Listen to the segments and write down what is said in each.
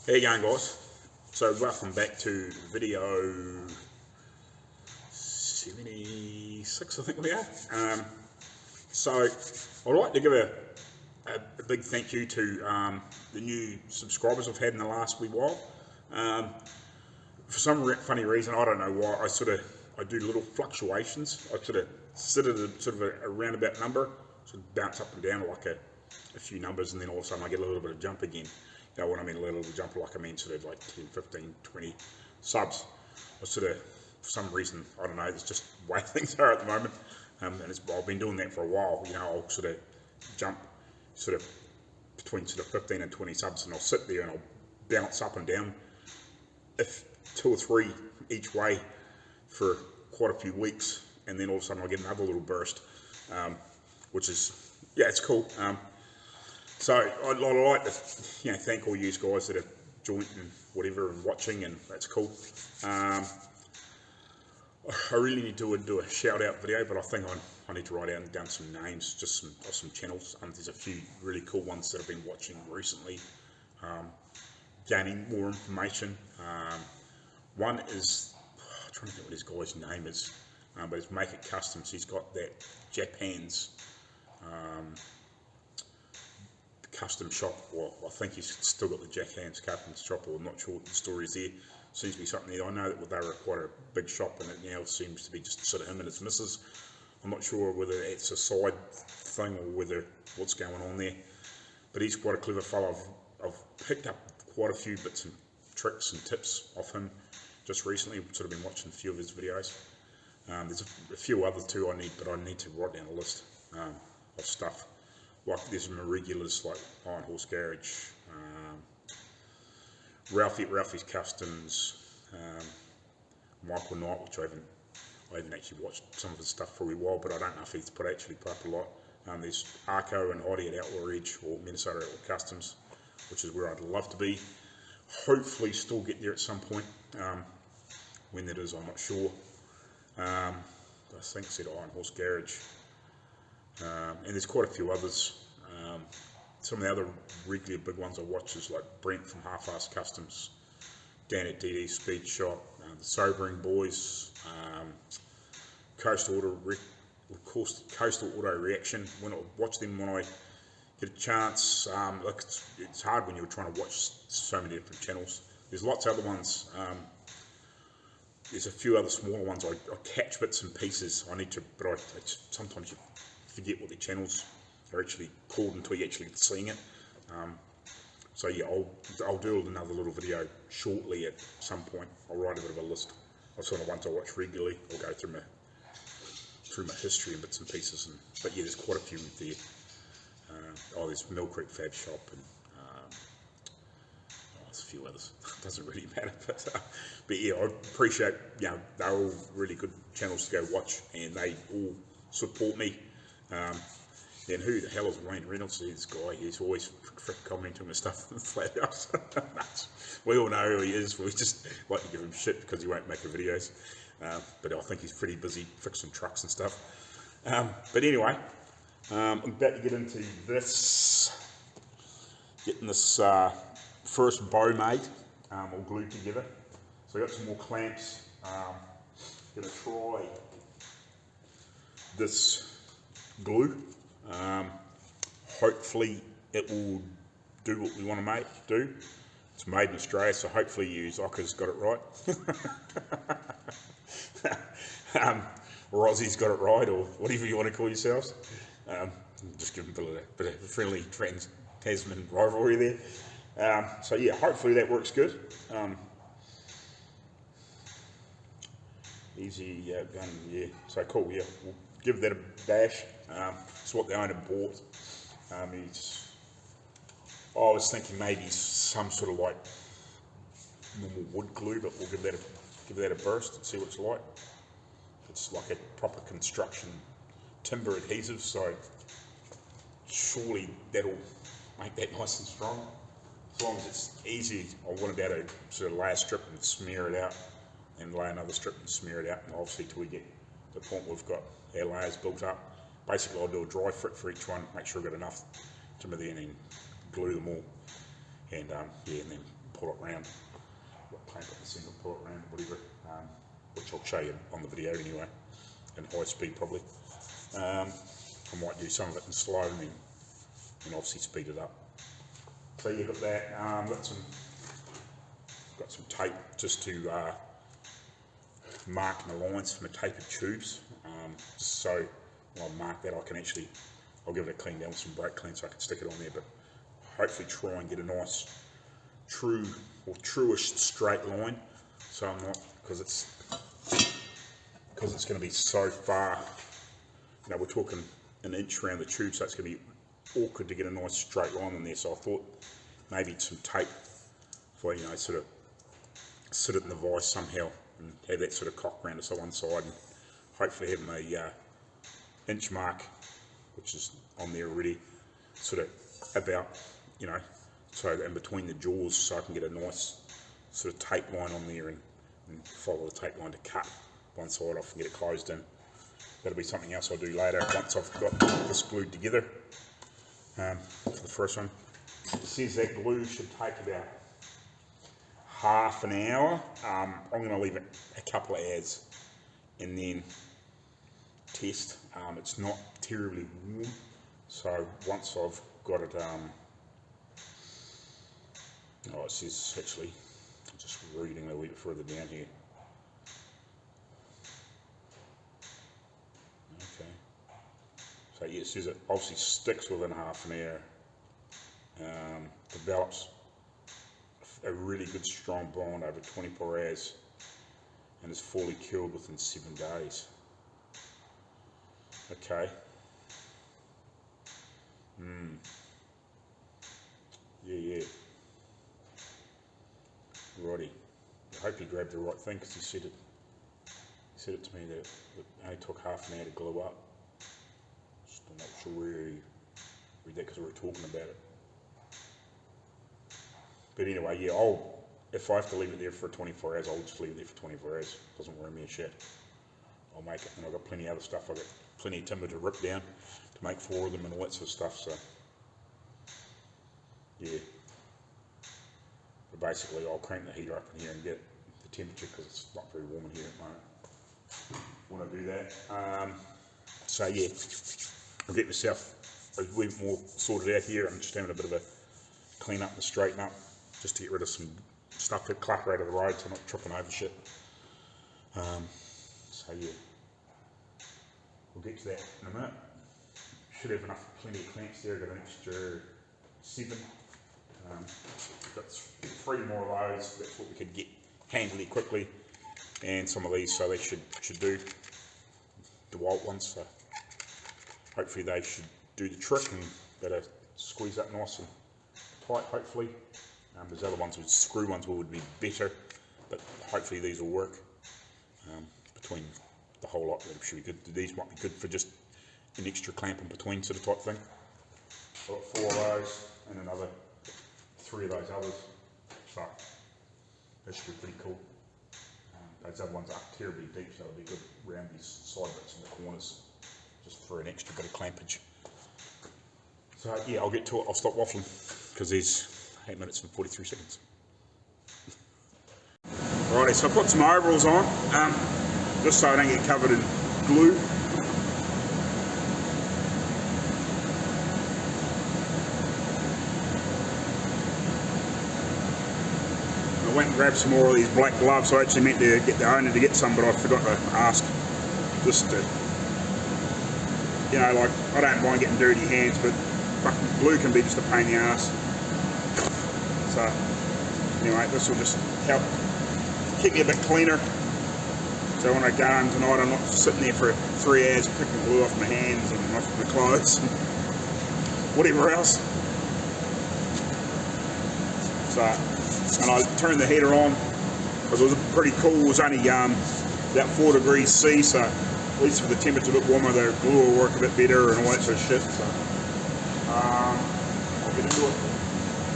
How you going, guys? So welcome back to video 76, I think we are. So I'd like to give a big thank you to the new subscribers I've had in the last wee while. For some funny reason, I don't know why, I do little fluctuations. I sort of sit at a roundabout number, sort of bounce up and down like a few numbers, and then all of a sudden I get a little bit of jump again. You know, when I mean a little jump, like I mean sort of like 10, 15, 20 subs. I sort of, for some reason, I don't know, it's just the way things are at the moment. And I've been doing that for a while. You know, I'll sort of jump sort of between sort of 15 and 20 subs, and I'll sit there and I'll bounce up and down, if 2 or 3 each way for quite a few weeks, and then all of a sudden I'll get another little burst, which is, yeah, it's cool. So I'd like to, thank all you guys that have joined and whatever and watching, and that's cool. I really need to do a shout out video, but I think I need to write down some names, just some channels. There's a few really cool ones that I've been watching recently, gaining more information. One is, I'm trying to think what this guy's name is, but it's Mikey Kustoms. He's got that Japan's custom shop. Well, I think he's still got the Jackhands custom shop, or I'm not sure what the story is there. Seems to be something there. I know that they were quite a big shop, and it now seems to be just sort of him and his missus. I'm not sure whether it's a side thing or whether what's going on there, but he's quite a clever fellow. I've picked up quite a few bits and tricks and tips off him just recently. I've sort of been watching a few of his videos. There's a few others too I need to write down a list of stuff. Like there's some regulars like Hombre Garage, Ralfy's Kustoms, Mikey Night, which I haven't actually watched some of his stuff for a while, but I don't know if he's actually put up a lot. There's Arco and Heidi at Outlaw Edge, or Minnesota Outlaw Kustoms, which is where I'd love to be. Hopefully still get there at some point. When that is, I'm not sure. I think it's at Hombre Garage. And there's quite a few others. Some of the other regular big ones I watch is like Brent from Halfass Kustoms, Dan at DD Speed Shop, the Sobering Boys, Coastal Auto Reaction. When I watch them when I get a chance, it's hard when you're trying to watch so many different channels. There's lots of other ones. There's a few other smaller ones I catch bits and pieces. But sometimes you forget what the channels are actually called until you actually seeing it. So yeah, I'll do another little video shortly at some point. I'll write a bit of a list of sort of ones I watch regularly. I'll go through my history and bits and pieces. But yeah, there's quite a few there. There's Mill Creek Fab Shop, and there's a few others. It doesn't really matter, but yeah, I appreciate. They're all really good channels to go watch, and they all support me. And who the hell is Wayne Reynolds? This guy, he's always commenting with stuff in the flat house. We all know who he is. We just like to give him shit because he won't make the videos. But I think he's pretty busy fixing trucks and stuff. But anyway, I'm about to get into getting this first bow made, all glued together. So I got some more clamps. Gonna try this glue. Hopefully it will do what we want to do. It's made in Australia, so hopefully you Zocker's got it right. Or Aussie's got it right, or whatever you want to call yourselves. Just give them a bit of friendly Tasman rivalry there. So yeah, hopefully that works good. Easy gun, yeah. So cool, yeah. We'll give that a bash. It's what the owner bought. I was thinking maybe some sort of like normal wood glue, but we'll give that a burst and see what it's like. It's like a proper construction timber adhesive, so surely that'll make that nice and strong. As long as it's easy, I want to be able to sort of lay a strip and smear it out, and lay another strip and smear it out, and obviously till we get to the point we've got our layers built up. Basically I'll do a dry fit for each one, make sure I've got enough timber there, and then glue them all, and and then pull it round. Clamp it the centre, pull it round, whatever, which I'll show you on the video anyway, in high speed probably. I might do some of it in slow and then obviously speed it up. So you've got that, got some tape just to mark the lines for my tapered tubes, just so when I mark that I'll give it a clean down with some brake clean so I can stick it on there, but hopefully try and get a nice true or truish straight line, so I'm not, because it's going to be so far, we're talking an inch around the tube, so it's going to be awkward to get a nice straight line in there. So I thought maybe some tape for sort of sit it in the vise somehow and have that sort of cock round to one side, and hopefully have my inch mark, which is on there already, sort of about so in between the jaws, so I can get a nice sort of tape line on there and follow the tape line to cut one side off and get it closed in. That'll be something else I'll do later once I've got this glued together. For the first one, it says that glue should take about half an hour. I'm going to leave it a couple of hours and then test. It's not terribly warm, so once I've got it, it says actually, I'm just reading a wee bit further down here. Okay, so yeah, it says it obviously sticks within half an hour, develops a really good strong bond over 24 hours, and is fully cured within 7 days. Okay. Yeah. Righty. I hope he grabbed the right thing, because he said it to me that it only took half an hour to glue up. I'm not sure where he read that, because we were talking about it. But anyway, yeah, if I have to leave it there for 24 hours, I'll just leave it there for 24 hours. It doesn't worry me a shit. I'll make it, and I've got plenty of other stuff. I've got plenty of timber to rip down to make 4 of them and all that sort of stuff, so yeah. But basically I'll crank the heater up in here and get the temperature, because it's not very warm in here at the moment when I do that. So yeah, I'll get myself a wee bit more sorted out here. I'm just having a bit of a clean up and straighten up, just to get rid of some stuff that clutter out of the road, so I'm not tripping over shit. So yeah, we'll get to that in a minute. Should have plenty of clamps there. I've got an extra 7. Got 3 more of those. That's what we could get handily quickly, and some of these, so they should do the DeWalt ones. So hopefully they should do the trick and better squeeze up nice and tight. Hopefully, there's other ones with screw ones would be better, but hopefully these will work. Between the whole lot, that should be good. These might be good for just an extra clamp in between sort of type thing. I've got 4 of those and another 3 of those others, so that should be pretty cool. Those other ones aren't terribly deep, so it'll be good around these side bits and the corners, just for an extra bit of clampage. So yeah, I'll get to it. I'll stop waffling, because there's 8 minutes and 43 seconds. Alrighty, so I put some overalls on, just so I don't get covered in glue. I went and grabbed some more of these black gloves. I actually meant to get the owner to get some, but I forgot to ask. Just to, like, I don't mind getting dirty hands, but fucking glue can be just a pain in the ass. So anyway, this will just help keep me a bit cleaner. So when I go home tonight, I'm not sitting there for 3 hours picking glue off my hands and off my clothes and whatever else. So, and I turned the heater on because it was pretty cool. It was only about 4 degrees C, so at least for the temperature a bit warmer, the glue will work a bit better and all that sort of shit. So I'll get into it.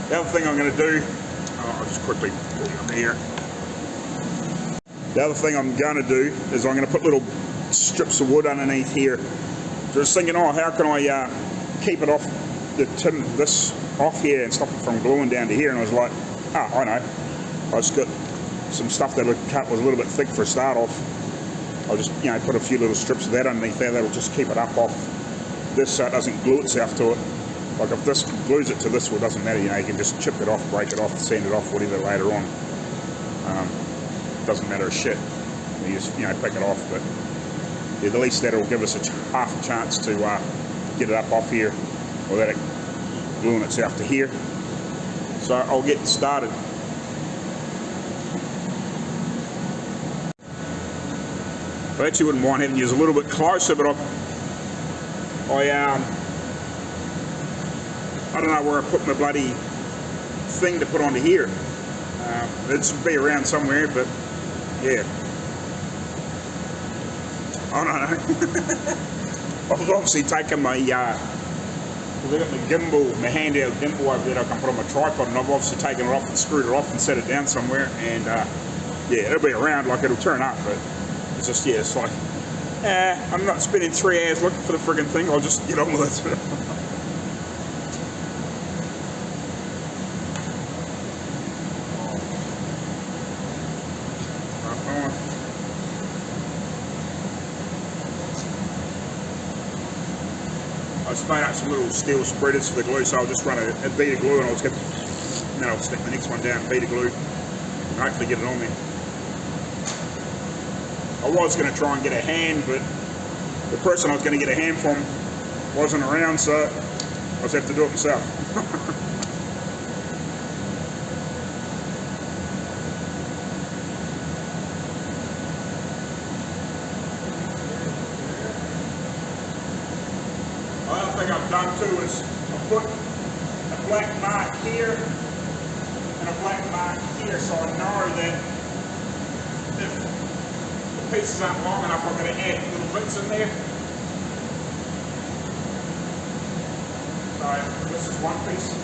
The other thing I'm going to do, I'll just quickly put it on here. The other thing I'm going to do is I'm going to put little strips of wood underneath here. So I was thinking, how can I keep it off this off here and stop it from gluing down to here? And I was like, Ah, I know. I just got some stuff that would cut was a little bit thick for a start off. I'll just, you know, put a few little strips of that underneath there. That'll just keep it up off this so it doesn't glue itself to it. Like if this glues it to this, well, it doesn't matter, you know, you can just chip it off, break it off, sand it off, whatever later on. Doesn't matter a shit. You just, you know, pick it off, but yeah, at least that'll give us half a chance to get it up off here without it gluing itself to here. So I'll get started. I actually wouldn't mind having you a little bit closer, but I don't know where I put my bloody thing to put onto here. It should be around somewhere, but yeah. I don't know. I've obviously taken my, I got my gimbal, my handheld gimbal over there that I can put on my tripod, and I've obviously taken it off and screwed it off and set it down somewhere, and yeah, it'll be around, like it'll turn up, but it's just, yeah, it's like, I'm not spending 3 hours looking for the friggin' thing, I'll just get on with it. I just made up some little steel spreaders for the glue, so I'll just run a bead of glue and then I'll stick the next one down, bead of glue, and hopefully get it on there. I was going to try and get a hand, but the person I was going to get a hand from wasn't around, so I just have to do it myself. The other thing I've done too is I've put a black mark here and a black mark here, so I know that if pieces aren't long enough, I'm going to add little bits in there. So this is one piece.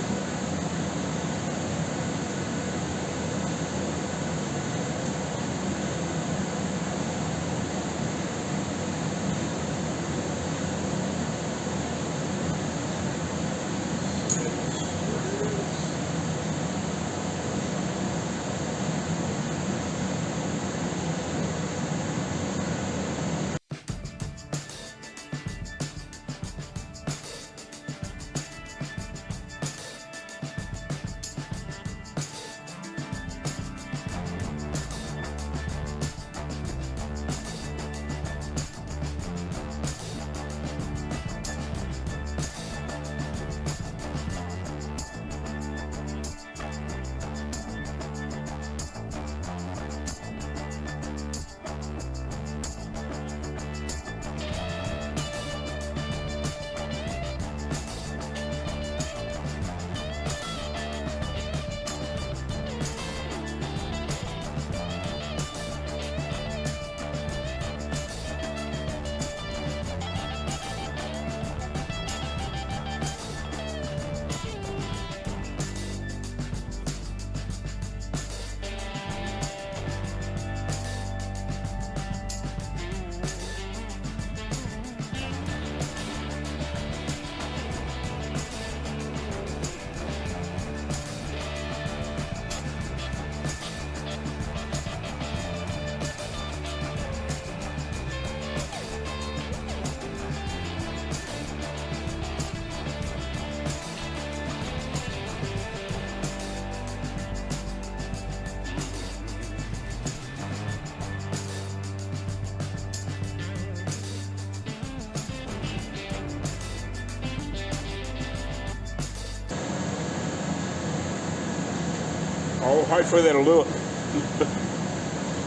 Oh, hopefully that'll do it.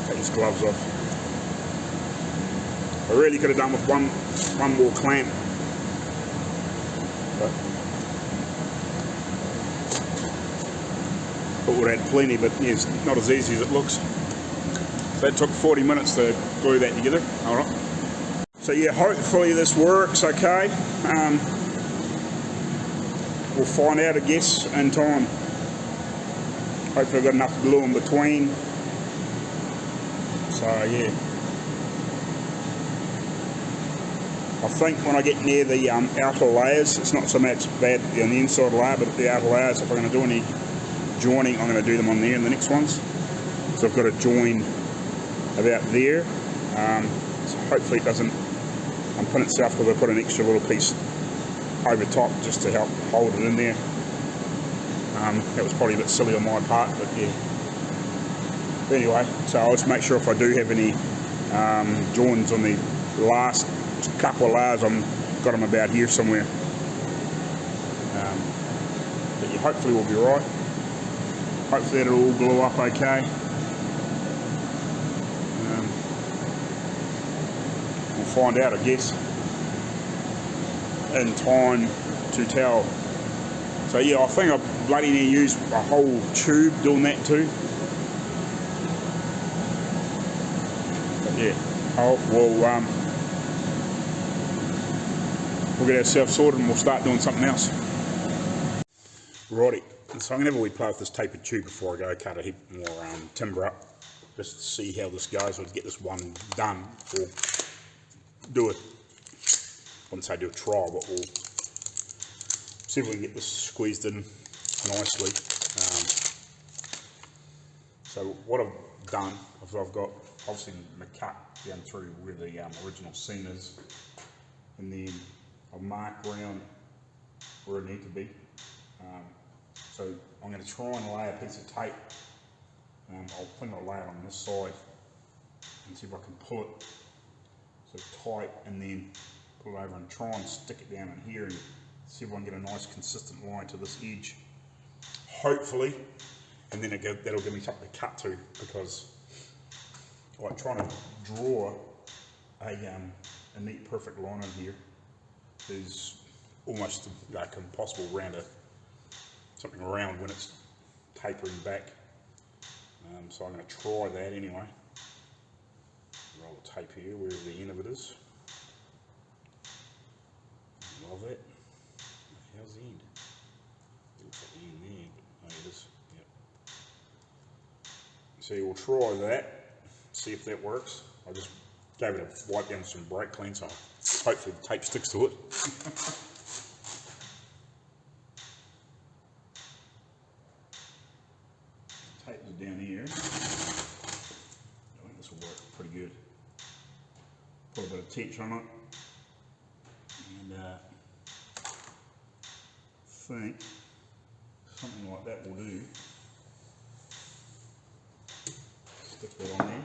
Take his gloves off. I really could have done with one more clamp. But would have had plenty, but yeah, it's not as easy as it looks. That took 40 minutes to glue that together. Alright. So yeah, hopefully this works okay. We'll find out, I guess, in time. Hopefully I've got enough glue in between. So yeah. I think when I get near the outer layers, it's not so much bad on the inside layer, but the outer layers, if I'm going to do any joining, I'm going to do them on there in the next ones. So I've got a join about there. So hopefully it doesn't unpin itself, because I put an extra little piece over top just to help hold it in there. That was probably a bit silly on my part, but yeah. But anyway, so I'll just make sure if I do have any joins on the last couple of layers, I've got them about here somewhere. But yeah, hopefully we'll be right. Hopefully it'll all glue up okay. We'll find out, I guess, in time to tell. So yeah, I think I bloody need to use a whole tube doing that too. But yeah, we'll get ourselves sorted and we'll start doing something else. Righty, so I'm going to have a wee play with this tapered tube before I go cut a heap more timber up, just to see how this goes. We'll get this one done, or do it, I wouldn't say do a trial, but we'll see if we can get this squeezed in nicely. So what I've done, I've got obviously my cut down through where the original seam is, and then I'll mark around where it needs to be. So I'm going to try and lay a piece of tape. I'll think I'll lay it on this side and see if I can pull it so tight, and then pull it over and try and stick it down in here and see if I can get a nice consistent line to this edge, hopefully, and then that'll give me something to cut to, because like trying to draw a neat perfect line in here is almost like impossible around something round when it's tapering back. So I'm going to try that anyway. Roll the tape here wherever the end of it is. Love it. How's the end? It looks like the end there, but oh, it is. Yep. So we'll try that, see if that works. I just gave it a wipe down with some brake clean, so hopefully the tape sticks to it. Tape is down here. I think this will work pretty good. Put a bit of tension on it, and think something like that will do. Stick that on there.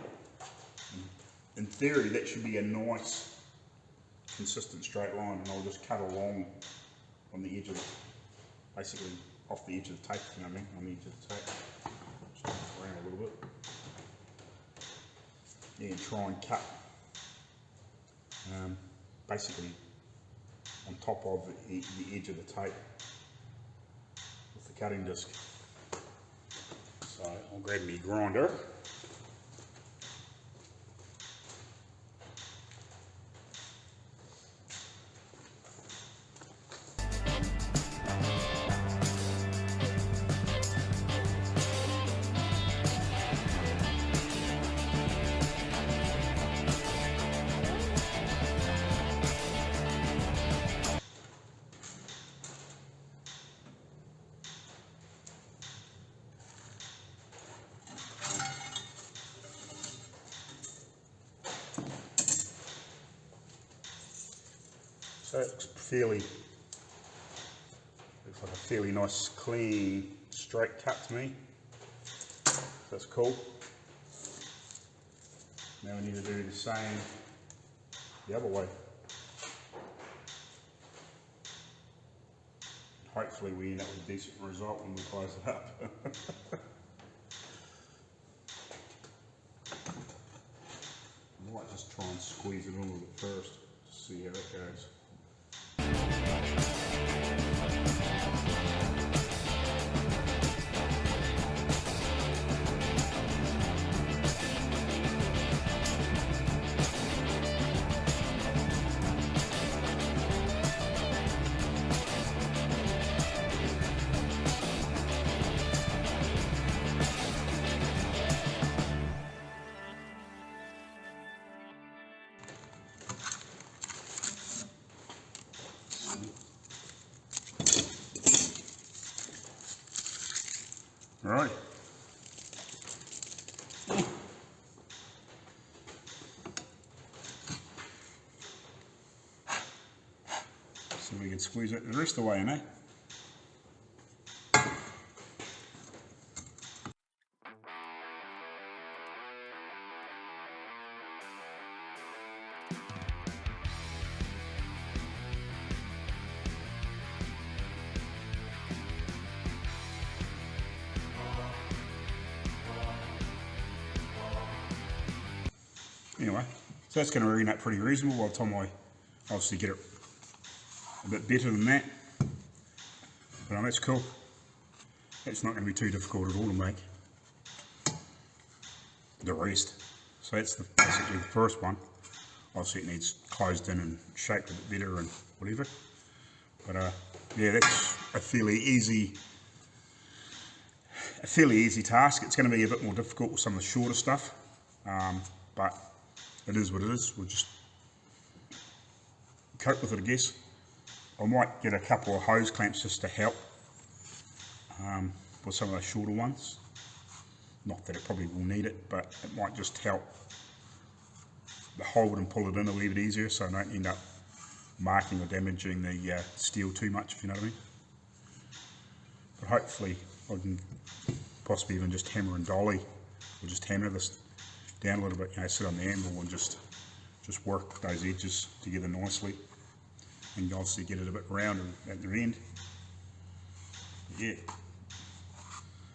In theory, that should be a nice, consistent straight line, and I'll just cut along on the edge of it, basically off the edge of the tape, you know what I mean, on the edge of the tape. Just move it around a little bit. Yeah, and try and cut basically on top of the edge of the tape with the cutting disc. So I'll grab my grinder. So it looks like a fairly nice, clean, straight cut to me. That's cool. Now we need to do the same the other way. Hopefully we end up with a decent result when we close it up. I might just try and squeeze it a little bit first to see how that goes. squeeze it the rest of the way in, eh? Anyway, so that's going to ring up pretty reasonable by the time I obviously get it a bit better than that. But that's cool. That's not going to be too difficult at all to make. The rest. So that's basically the first one. Obviously it needs closed in and shaped a bit better and whatever. But yeah, that's a fairly easy task. It's going to be a bit more difficult with some of the shorter stuff. But it is what it is. We'll just cope with it, I guess. I might get a couple of hose clamps just to help with some of those shorter ones. Not that it probably will need it, but it might just help hold and pull it in a little bit easier, so I don't end up marking or damaging the steel too much, if you know what I mean. But hopefully I can possibly even just hammer and dolly, or just hammer this down a little bit, sit on the anvil and just work those edges together nicely, and obviously get it a bit rounder at the end. Yeah,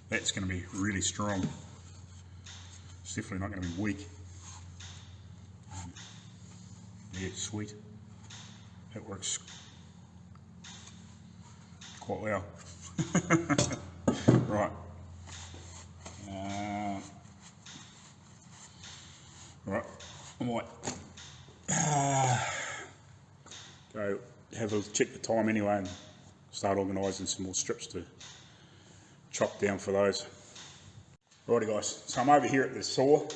that's going to be really strong. It's definitely not going to be weak. Yeah, sweet. That works quite well. Right. Right. I might go have a check the time anyway and start organising some more strips to chop down for those. Righty guys, so I'm over here at the saw,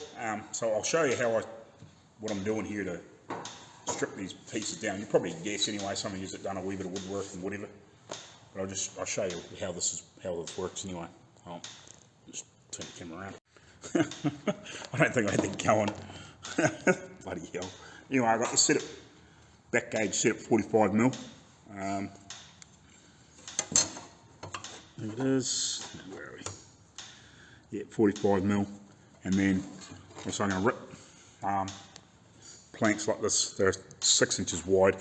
so I'll show you what I'm doing here to strip these pieces down. You probably guess anyway, some of you have done a wee bit of woodwork and whatever, but I'll show you how this works anyway. I'll just turn the camera around. I don't think I had that going. Bloody hell. Anyway, I got the back gauge set at 45mm. There it is. Where are we? Yeah, 45mm. And then also I'm going to rip planks like this. They're 6 inches wide.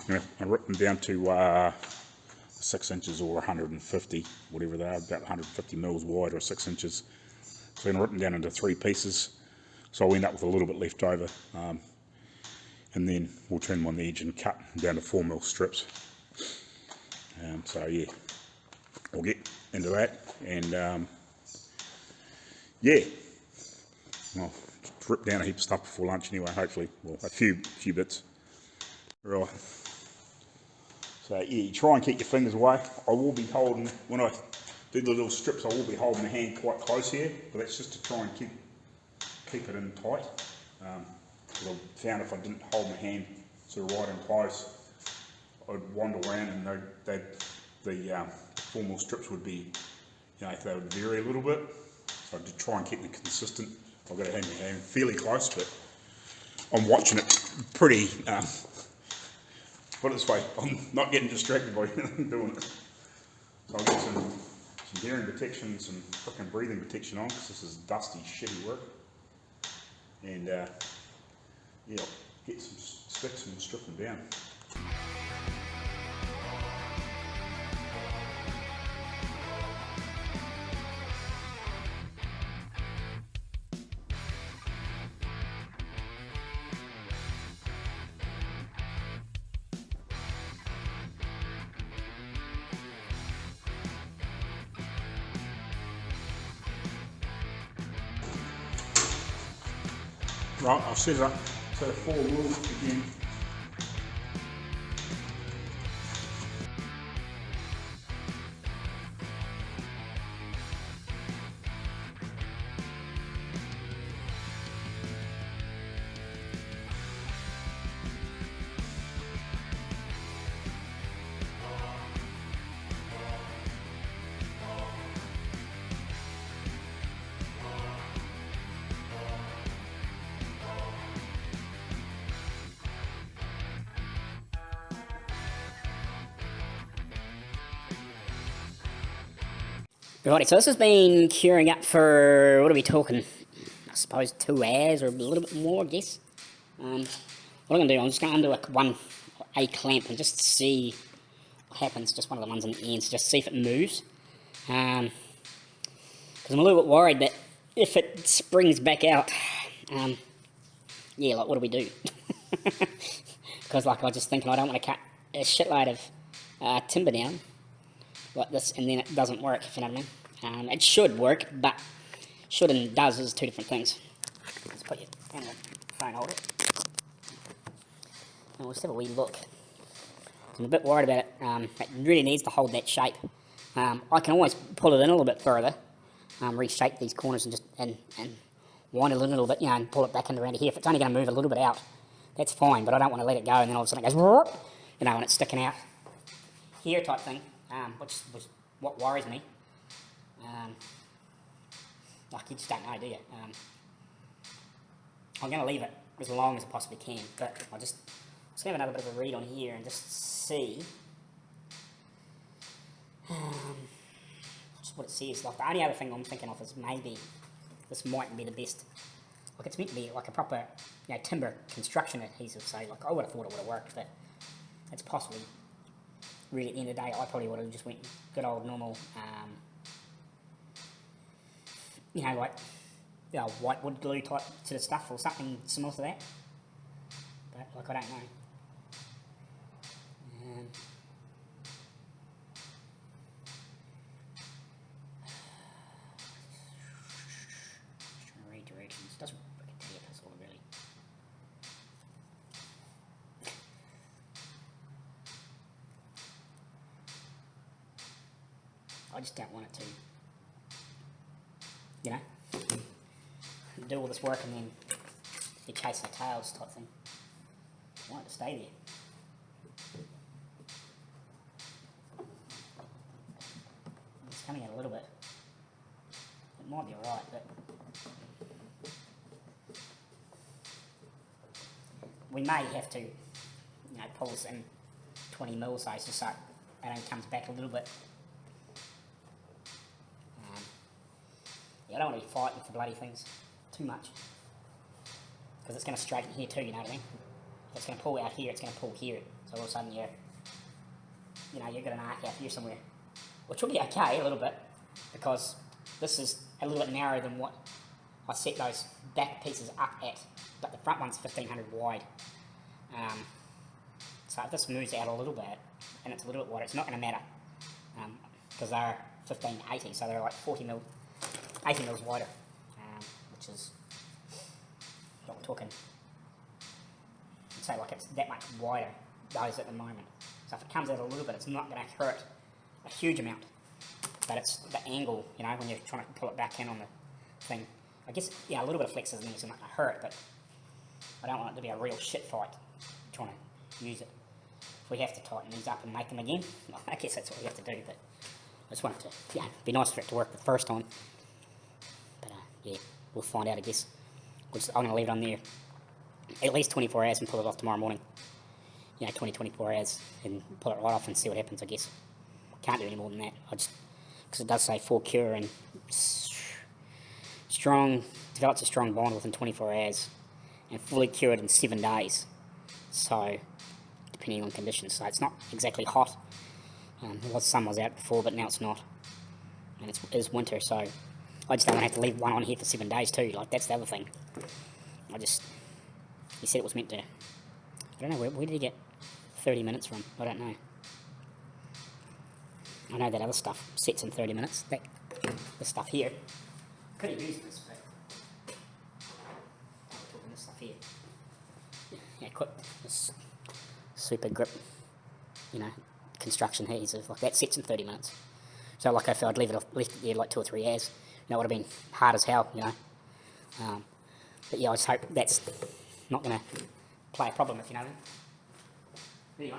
I'm going to rip them down to 6 inches or 150, whatever they are, about 150 mils wide or 6 inches. So I'm going to rip them down into 3 pieces. So I'll end up with a little bit left over. And then we'll trim them on the edge and cut down to 4mm strips. So yeah, we'll get into that. And yeah, well, rip down a heap of stuff before lunch anyway, hopefully. Well, a few bits. Right. So yeah, you try and keep your fingers away. I will be holding, when I do the little strips, I will be holding the hand quite close here, but that's just to try and keep it in tight. Because I found if I didn't hold my hand sort of right in close, I'd wander around and the 4mm strips would be, they would vary a little bit. So I did try and keep them consistent. I've got to have my hand fairly close, but I'm watching it pretty, put it this way, I'm not getting distracted by doing it. So I'll get some hearing protection, some frickin' breathing protection on, because this is dusty, shitty work. And yeah, I'll get some sticks and strip them down. Right, I'll set it up to 4mm again. Righty, so this has been curing up for, what are we talking? I suppose 2 hours or a little bit more, I guess. What I'm going to do, I'm just going to undo a clamp and just see what happens, just one of the ones in the ends, just see if it moves. Because I'm a little bit worried that if it springs back out, yeah, like what do we do? Because like I was just thinking I don't want to cut a shitload of timber down like this and then it doesn't work, if you know what I mean. It should work, but should and does is 2 different things. Let's put you in the phone holder. And we'll just have a wee look. I'm a bit worried about it. It really needs to hold that shape. I can always pull it in a little bit further, reshape these corners and just and wind it a little bit, and pull it back into around here. If it's only going to move a little bit out, that's fine, but I don't want to let it go and then all of a sudden it goes, and it's sticking out here type thing, which was what worries me. Like you just don't know, do you? I'm going to leave it as long as I possibly can, but I'll just have another bit of a read on here and just see just what it says. Like the only other thing I'm thinking of is maybe this mightn't be the best. Like it's meant to be like a proper, timber construction adhesive. So like I would have thought it would have worked, but it's possibly really at the end of the day I probably would have just went good old normal, white wood glue type sort of stuff or something similar to that. But like I don't know. Directions. Doesn't freaking tell you this all really. I just don't want it to, do all this work and then you're chasing the tails type thing. I want it to stay there. It's coming out a little bit. It might be alright, but we may have to, pull this in 20 mil size just so it only comes back a little bit. I don't want to be fighting for bloody things too much because it's going to straighten here too, you know what I mean? If it's going to pull out here, it's going to pull here. So all of a sudden you're got an arc out here somewhere, which will be okay a little bit because this is a little bit narrower than what I set those back pieces up at, but the front one's 1500 wide. So if this moves out a little bit and it's a little bit wider, it's not going to matter because they're 1580, so they're like 80 mils wider, which is what we're talking. I'd say like it's that much wider, those at the moment. So if it comes out a little bit, it's not going to hurt a huge amount. But it's the angle, when you're trying to pull it back in on the thing. I guess, a little bit of flex isn't going to hurt, but I don't want it to be a real shit fight trying to use it. If we have to tighten these up and make them again, I guess that's what we have to do, but I just want it to, be nice for it to work the first time. But, we'll find out, I guess. I'm going to leave it on there at least 24 hours and pull it off tomorrow morning. 24 hours and pull it right off and see what happens, I guess. Can't do any more than that. Because it does say full cure and develops a strong bond within 24 hours and fully cured in 7 days. So, depending on conditions. So it's not exactly hot. The sun was out before, but now it's not. And it's winter, so I just don't want to have to leave one on here for 7 days too. Like, that's the other thing. He said it was meant to, I don't know, where did he get 30 minutes from? I don't know. I know that other stuff sets in 30 minutes. The stuff here. Could have used this, but I'm talking this stuff here. Quite this super grip, construction adhesive. Like that sets in 30 minutes. So like if I'd left it there like 2 or 3 hours, it would have been hard as hell, But I just hope that's not going to play a problem, if you know what I mean.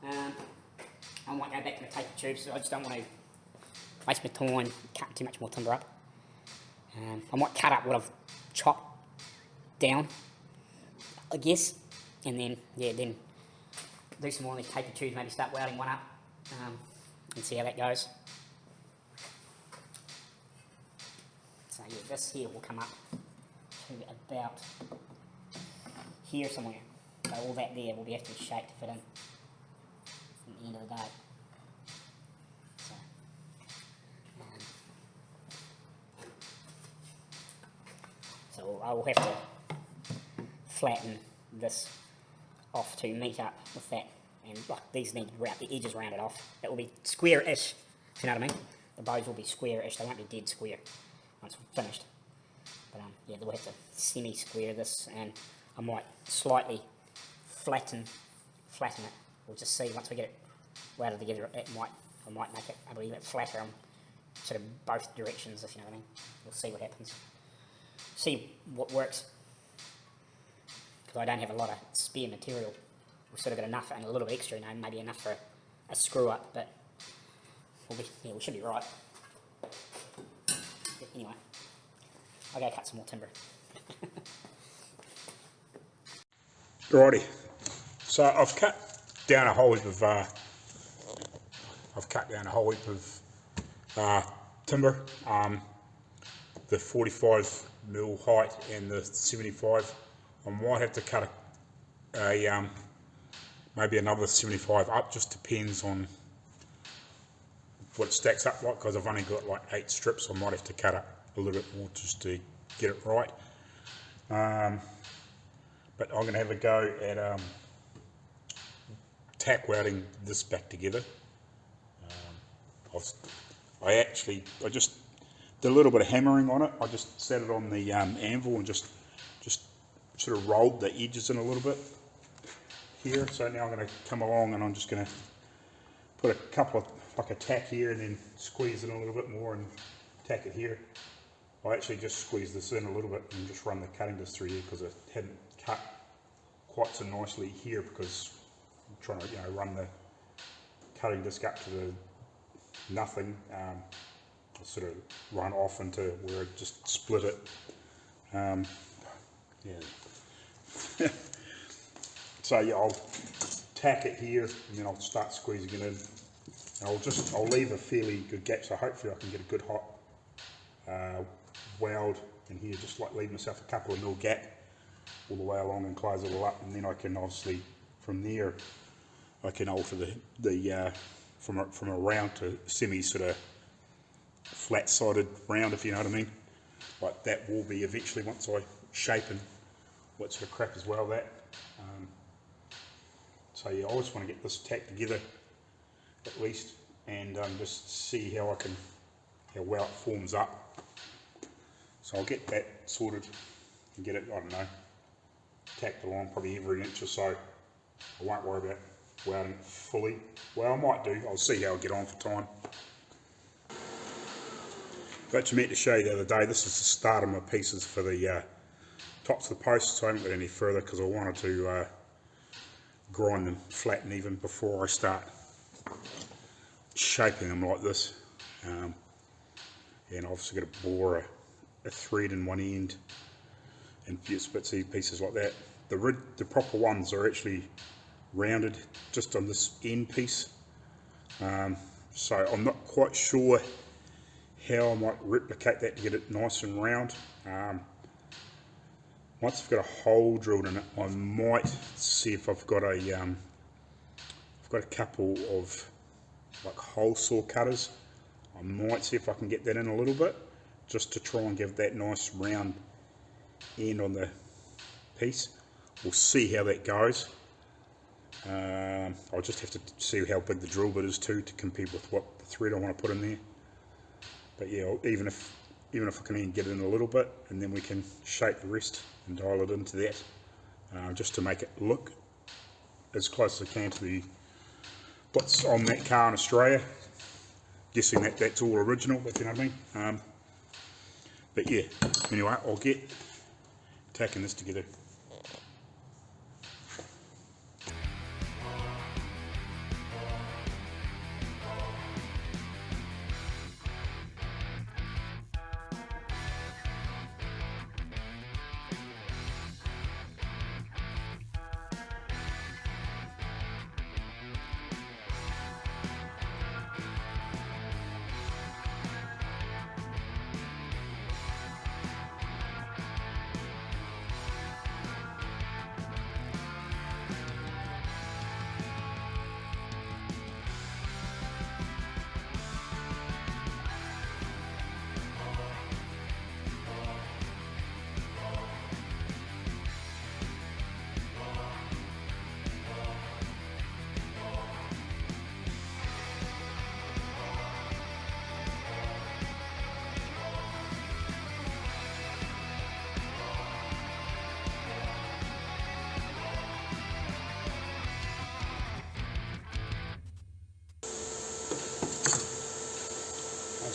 Anyway. I might go back to the taper tubes, so I just don't want to waste my time cutting too much more timber up. I might cut up what I've chopped down, I guess, and then do some more on these taper tubes, maybe start welding one up and see how that goes. yeah, this here will come up to about here somewhere. So all that there will be actually shaped to fit in at the end of the day. So I will have to flatten this off to meet up with that, and like these need the edges rounded off. It will be square-ish, if you know what I mean. The bows will be square-ish, they won't be dead square once finished. But yeah, we'll have to semi-square this, and I might slightly flatten it. We'll just see once we get it welded together. I might make it a little bit flatter on sort of both directions, if you know what I mean. We'll see what happens. See what works. Because I don't have a lot of spare material. We've sort of got enough and a little bit extra, you know, maybe enough for a screw up, but we should be right. But anyway, I'll go cut some more timber. Righty, so I've cut down a whole heap of timber, the 45mm height and the 75. I might have to cut maybe another 75 up, just depends on what it stacks up like, because I've only got like 8 strips, so I might have to cut up a little bit more just to get it right. But I'm going to have a go at tack welding this back together. I just did a little bit of hammering on it. I just set it on the anvil and just sort of rolled the edges in a little bit here. So now I'm going to come along and I'm just going to put a couple of, like a tack here, and then squeeze it in a little bit more and tack it here. I actually just squeezed this in a little bit and just run the cutting disc through here because it hadn't cut quite so nicely here, because I'm trying to, you know, run the cutting disc up to the nothing. I'll sort of run off into where it just split it. Yeah. So yeah, I'll tack it here and then I'll start squeezing it in. And I'll leave a fairly good gap, so hopefully I can get a good hot weld in here, just like leave myself a couple of mil gap all the way along and close it all up, and then I can obviously from there I can alter the from a round to semi sort of flat sided round, if you know what I mean. Like that will be eventually, once I shape and what sort of crap as well that. So yeah, I just want to get this tacked together at least, and just see how well it forms up. So I'll get that sorted and get it, I don't know, tacked along probably every inch or so. I won't worry about welding it fully. Well, I might do. I'll see how I get on for time. But I meant to show you the other day, this is the start of my pieces for the tops of the posts. So I haven't got any further because I wanted to grind them flat and even before I start shaping them like this. And I've obviously got to bore a thread in one end and just bitsy pieces like that. The proper ones are actually rounded just on this end piece. So I'm not quite sure how I might replicate that to get it nice and round. Once I've got a hole drilled in it, I might see if I've got a couple of like hole saw cutters. I might see if I can get that in a little bit, just to try and give that nice round end on the piece. We'll see how that goes. I'll just have to see how big the drill bit is too, to compare with what the thread I want to put in there. But yeah, even if I can even get it in a little bit, and then we can shape the rest and dial it into that, just to make it look as close as I can to what's on that car in Australia. Guessing that's all original, if you know what I mean. But yeah, anyway, I'll get tacking this together.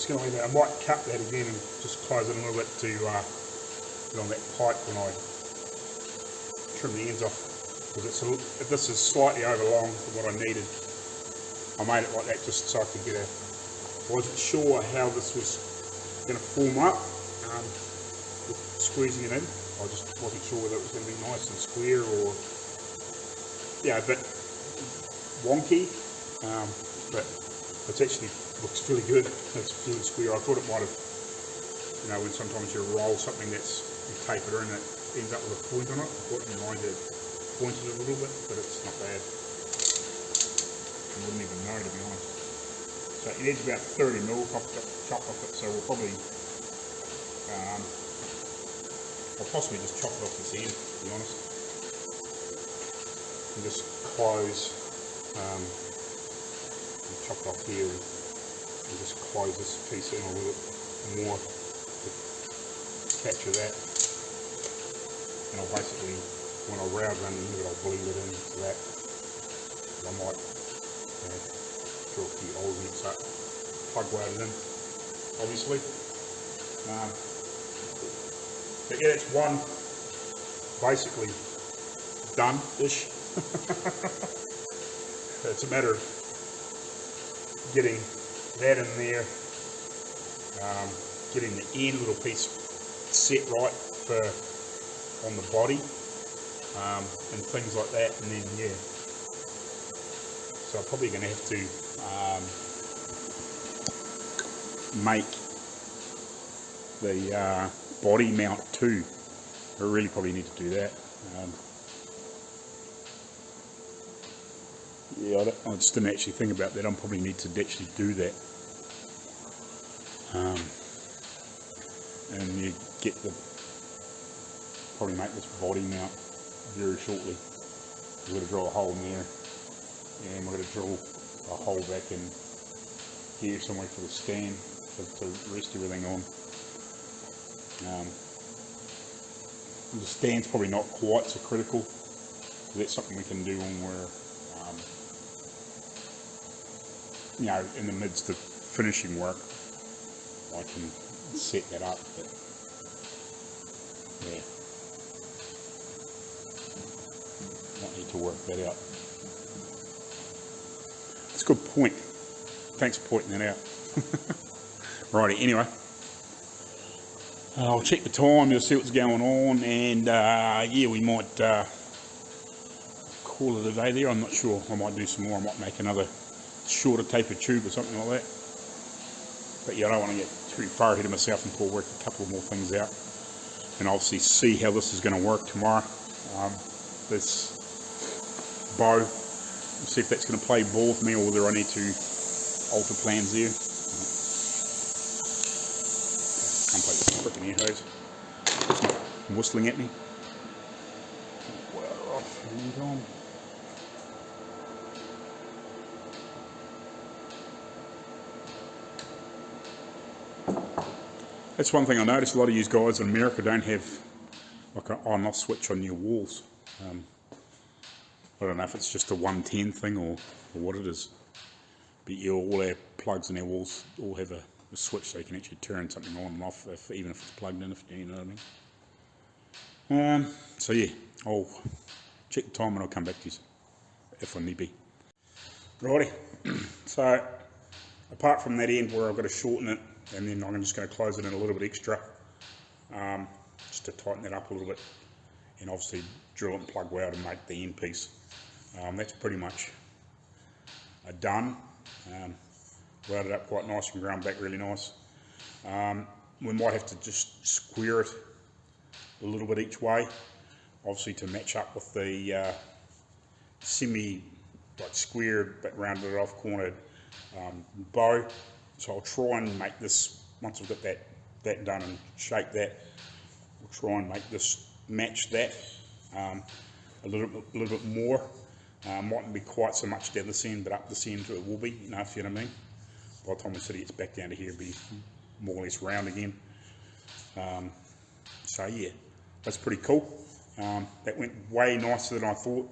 going to leave that. I might cut that again and just close it a little bit to get on that pipe when I trim the ends off, because this is slightly over long for what I needed. I made it like that just so I could get I wasn't sure how this was going to form up with squeezing it in. I just wasn't sure whether it was going to be nice and square or, yeah, a bit wonky, but it actually looks really good. It's really square. I thought it might have, when sometimes you roll something you tape it in and it ends up with a point on it. I thought it might have pointed it a little bit, but it's not bad. I wouldn't even know, to be honest. So it is about 30 mil chopped off it, so we'll probably, I'll possibly just chop it off this end, to be honest. And just close, chop it off here and just close this piece in a little bit more to capture that. And I'll basically, when I round run into it, I'll blend it into that. And I might drill a few holes in it, so plug weld it in, obviously. But yeah, it's one basically done-ish. It's a matter of getting that in there, getting the end little piece set right on the body, and things like that, and then yeah. So I'm probably going to have to make the body mount too. I really probably need to do that. Yeah, I just didn't actually think about that. I probably need to actually do that. And you probably make this body mount very shortly. We're going to drill a hole in there, and we're going to drill a hole back in here somewhere for the stand to rest everything on. The stand's probably not quite so critical. That's something we can do when we're in the midst of finishing work. I can set that up, but yeah, might need to work that out. That's a good point. Thanks for pointing that out. Righty, anyway, I'll check the time, you'll see what's going on, and yeah, we might call it a day there. I'm not sure. I might do some more. I might make another shorter tapered tube or something like that. But yeah, I don't want to get too far ahead of myself until I work a couple more things out, and obviously see how this is going to work tomorrow. This bow, see if that's going to play ball with me, or whether I need to alter plans there. Can't play this freaking air hose. It's not whistling at me. Well, off and on. That's one thing I noticed. A lot of you guys in America don't have like an on-off switch on your walls. I don't know if it's just a 110 thing or what it is. But yeah, all our plugs in our walls all have a switch, so you can actually turn something on and off, even if it's plugged in, if you know what I mean. So yeah, I'll check the time and I'll come back to you if I need be. Righty, so apart from that end where I've got to shorten it, and then I'm just going to close it in a little bit extra, just to tighten that up a little bit, and obviously drill it and plug weld and make the end piece. That's pretty much done. Welded up quite nice and ground back really nice. We might have to just square it a little bit each way, obviously to match up with the semi squared but rounded off cornered bow. So I'll try and make this, once I've got that done and shape that, we'll try and make this match that a little bit more. Mightn't be quite so much down this end, but up this end it will be, if you know what I mean. By the time the city gets back down to here, it'll be more or less round again. So yeah, that's pretty cool. That went way nicer than I thought.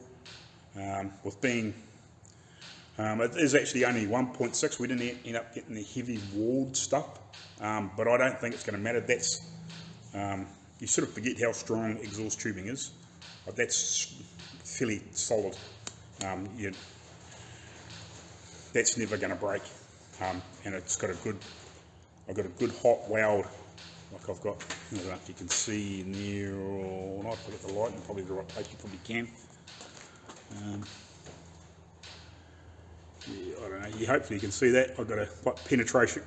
With being It is actually only 1.6. We didn't end up getting the heavy walled stuff, but I don't think it's going to matter. That's you sort of forget how strong exhaust tubing is. But that's fairly solid. That's never going to break, and it's got a good. I've got a good hot weld. Like I've got, I don't know if you can see in there or not. I've got the light in probably the right place. You probably can. Yeah, I don't know. Hopefully you can see that. I've got a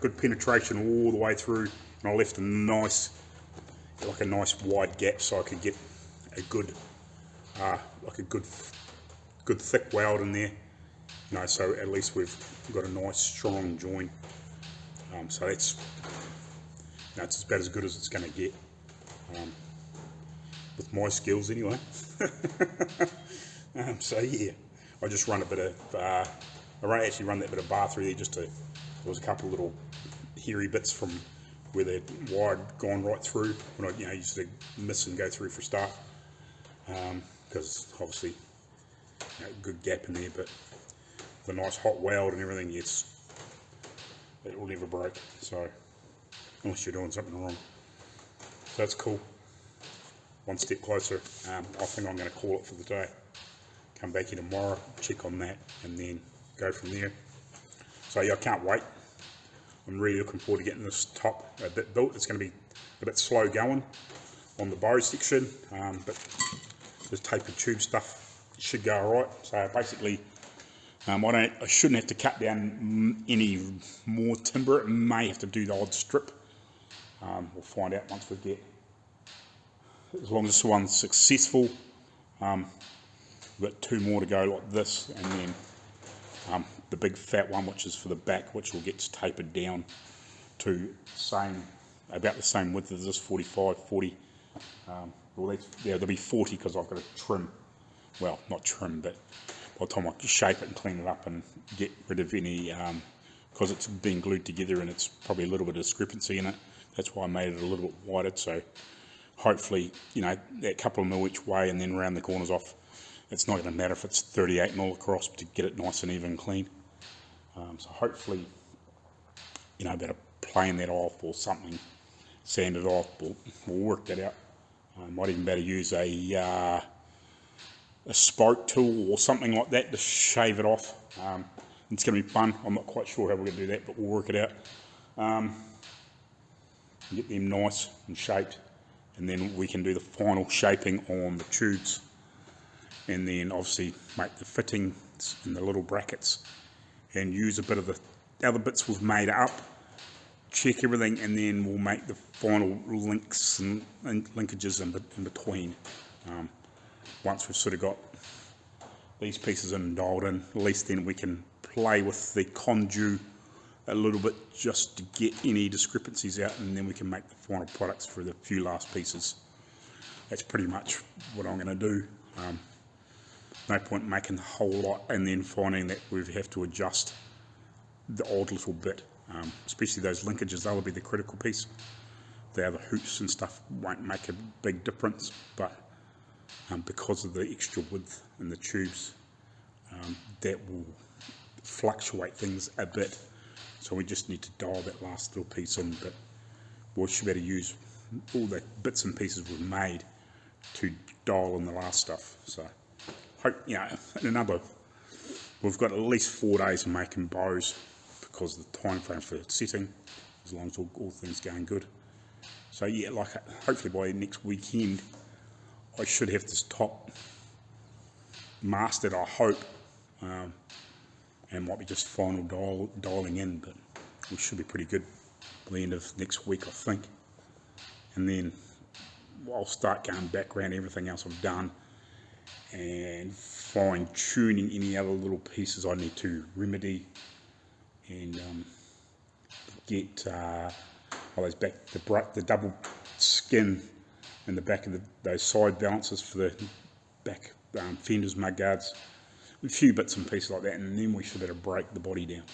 good penetration all the way through, and I left a nice, like a nice wide gap, so I could get a good, like a good thick weld in there. You know, so at least we've got a nice strong join. So that's, you know, it's about as good as it's going to get, with my skills anyway. So yeah, I just run a bit of. I actually run that bit of bar through there just to. There was a couple of little hairy bits from where the wire had gone right through when I, used to miss and go through for a start, because obviously, good gap in there, but the nice hot weld and everything, it will never break. So unless you're doing something wrong, so that's cool. One step closer. I think I'm going to call it for the day. Come back here tomorrow, check on that, and then go from there. So yeah, I can't wait. I'm really looking forward to getting this top a bit built. It's going to be a bit slow going on the bow section, but the tapered tube stuff should go alright. So basically, I shouldn't have to cut down any more timber. It may have to do the odd strip. We'll find out once we get, as long as this one's successful. We've got 2 more to go like this, and then the big fat one, which is for the back, which will get tapered down to about the same width as this, 45, 40. Well, there'll be 40 because I've got to trim. Well, not trim, but by the time I shape it and clean it up and get rid of any, because it's been glued together and it's probably a little bit of discrepancy in it. That's why I made it a little bit wider. So hopefully, that couple of mil each way and then round the corners off. It's not going to matter if it's 38 mil across to get it nice and even and clean. So hopefully, better plane that off or something, sand it off. We'll work that out. Might even better use a spoke tool or something like that to shave it off. It's going to be fun. I'm not quite sure how we're going to do that, but we'll work it out. Get them nice and shaped, and then we can do the final shaping on the tubes, and then obviously make the fittings in the little brackets and use a bit of the other bits we've made up, check everything, and then we'll make the final links and linkages in between. Once we've sort of got these pieces in and dialed in, at least then we can play with the conduit a little bit just to get any discrepancies out, and then we can make the final products for the few last pieces. That's pretty much what I'm going to do. No point making the whole lot and then finding that we have to adjust the odd little bit, especially those linkages. That'll be the critical piece. The other hoops and stuff won't make a big difference, but because of the extra width in the tubes, that will fluctuate things a bit. So we just need to dial that last little piece in, but we should better use all the bits and pieces we've made to dial in the last stuff. So hope, we've got at least 4 days of making bows because of the time frame for setting, as long as all things going good. So yeah, hopefully by next weekend I should have this top mastered, I hope, and might be just final dialing in, but we should be pretty good by the end of next week, I think. And then I'll start going back around everything else I've done and fine tuning any other little pieces I need to remedy, and get the double skin in the back of those side balances for the back fenders, mudguards, a few bits and pieces like that, and then we should better break the body down,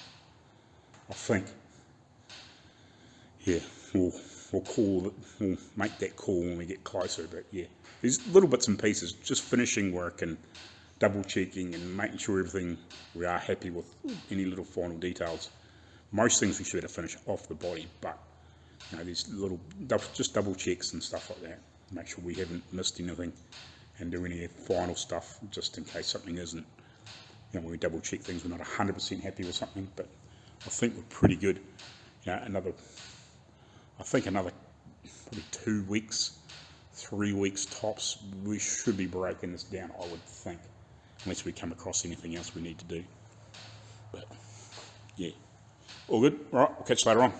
I think. Yeah, we'll make that call when we get closer, but yeah, these little bits and pieces, just finishing work and double checking and making sure everything, we are happy with any little final details. Most things we should have finished off the body, but you know, there's little, just double checks and stuff like that. Make sure we haven't missed anything and do any final stuff just in case something isn't, you know, when we double check things, we're not 100% happy with something, but I think we're pretty good. You know, I think another probably 2 weeks, 3 weeks tops, we should be breaking this down, I would think, unless we come across anything else we need to do. But yeah, all good. All right, we'll catch you later on.